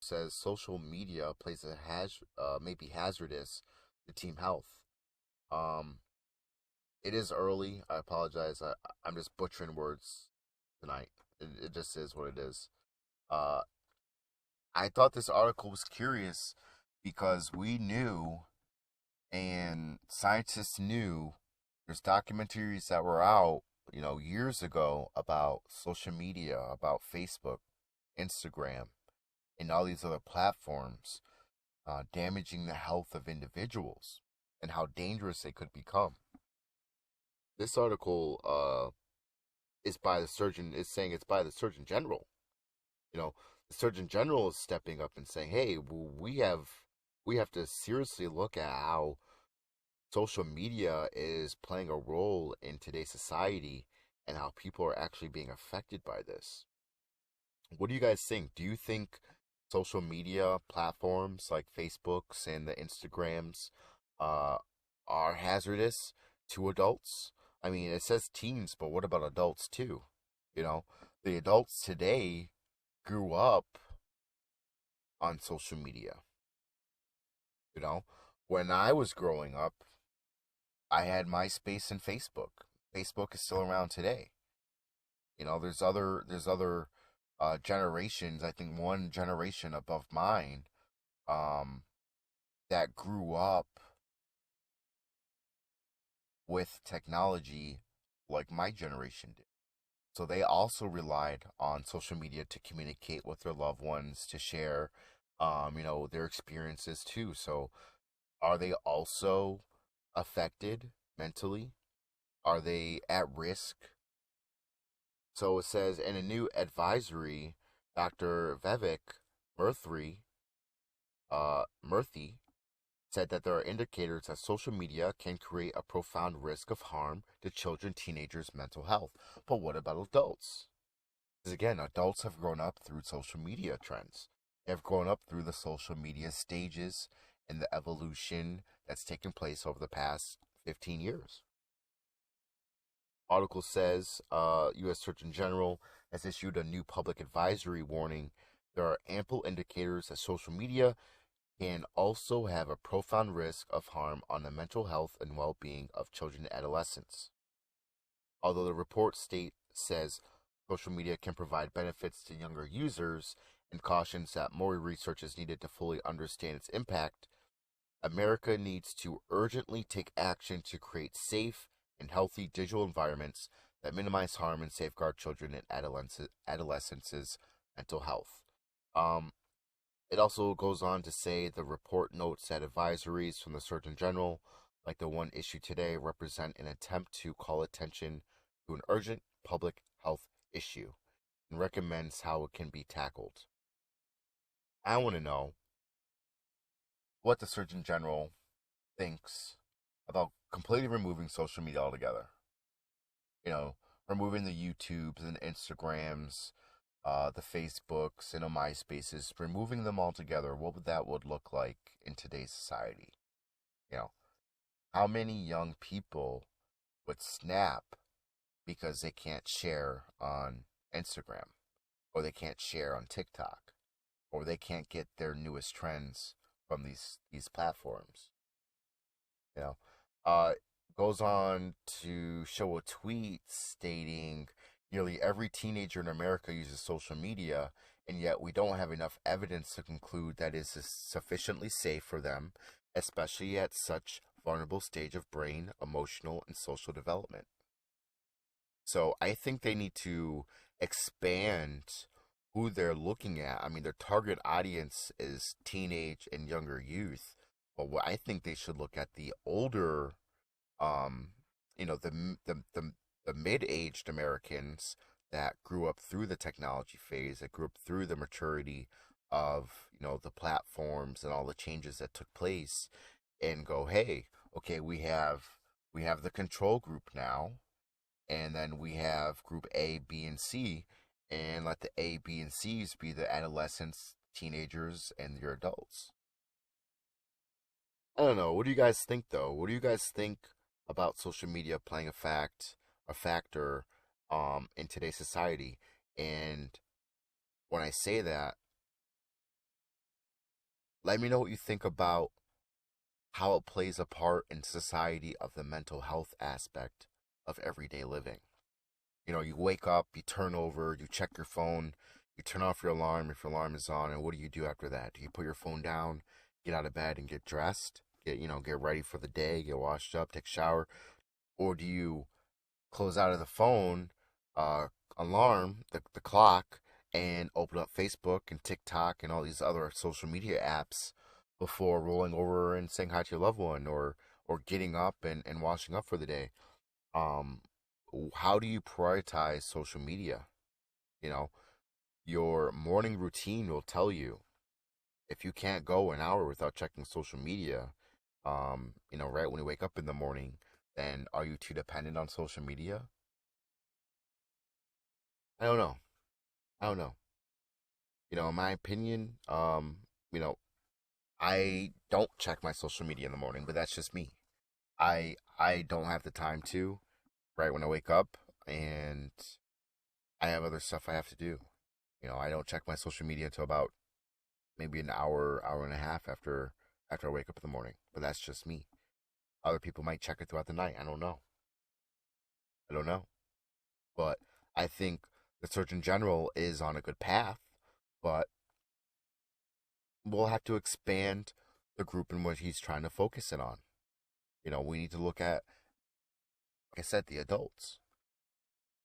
says social media plays a maybe hazardous to team health. Um, it is early. I apologize. I'm just butchering words tonight. It just is what it is. Uh, I thought this article was curious because we knew and scientists knew there's documentaries that were out, years ago about social media, about Facebook, Instagram, and all these other platforms damaging the health of individuals and how dangerous they could become. This article is saying it's by the Surgeon General. The Surgeon General is stepping up and saying, "Hey, we have to seriously look at how social media is playing a role in today's society and how people are actually being affected by this." What do you guys think? Do you think social media platforms like Facebooks and the Instagrams uh, are hazardous to adults? I mean, it says teens, but what about adults too? You know, the adults today grew up on social media. You know, when I was growing up, I had MySpace and Facebook. Facebook is still around today. There's other generations. I think one generation above mine, um, that grew up with technology like my generation did. So they also relied on social media to communicate with their loved ones, to share, their experiences too. So are they also affected mentally? Are they at risk? So it says in a new advisory, Dr. Vivek Murthy, Murthy said that there are indicators that social media can create a profound risk of harm to children, teenagers' mental health. But what about adults? Because again, adults have grown up through social media trends. They have grown up through the social media stages and the evolution that's taken place over the past 15 years. Article says U.S. Surgeon General has issued a new public advisory warning. There are ample indicators that social media can also have a profound risk of harm on the mental health and well-being of children and adolescents. Although the report says social media can provide benefits to younger users and cautions that more research is needed to fully understand its impact, America needs to urgently take action to create safe and healthy digital environments that minimize harm and safeguard children and adolescents' mental health. Um, it also goes on to say the report notes that advisories from the Surgeon General, like the one issued today, represent an attempt to call attention to an urgent public health issue and recommends how it can be tackled. I want to know what the Surgeon General thinks about completely removing social media altogether. You know, removing the YouTubes and Instagrams, the Facebooks and the MySpaces, removing them altogether. What would that look like in today's society? You know, how many young people would snap because they can't share on Instagram, or they can't share on TikTok, or they can't get their newest trends from these platforms? You know, uh, goes on to show a tweet stating nearly every teenager in America uses social media, and yet we don't have enough evidence to conclude that it is sufficiently safe for them, especially at such vulnerable stage of brain, emotional, and social development. So I think they need to expand who they're looking at. I mean, their target audience is teenage and younger youth, but what I think they should look at the older, um, the mid-aged Americans that grew up through the technology phase, that grew up through the maturity of the platforms and all the changes that took place, and go, hey, okay, we have the control group now, and then we have group A, B, and C, and let the A, B, and C's be the adolescents, teenagers, and your adults. I don't know. What do you guys think, though? What do you guys think about social media playing a factor, in today's society? And when I say that, let me know what you think about how it plays a part in society of the mental health aspect of everyday living. You know, you wake up, you turn over, you check your phone, you turn off your alarm if your alarm is on, and what do you do after that? Do you put your phone down, get out of bed and get dressed, get ready for the day, get washed up, take a shower, or do you close out of the phone, uh, alarm, the clock, and open up Facebook and TikTok and all these other social media apps before rolling over and saying hi to your loved one or getting up and washing up for the day? Um, how do you prioritize social media? You know, your morning routine will tell you if you can't go an hour without checking social media, right when you wake up in the morning, then are you too dependent on social media? I don't know. I don't know. In my opinion, you know, I don't check my social media in the morning, but that's just me. I don't have the time to, right when I wake up, and I have other stuff I have to do. I don't check my social media until about maybe an hour, hour and a half after I wake up in the morning. But that's just me. Other people might check it throughout the night. I don't know. I don't know. But I think the Surgeon General is on a good path, but we'll have to expand the group in what he's trying to focus it on. We need to look at, like I said, the adults.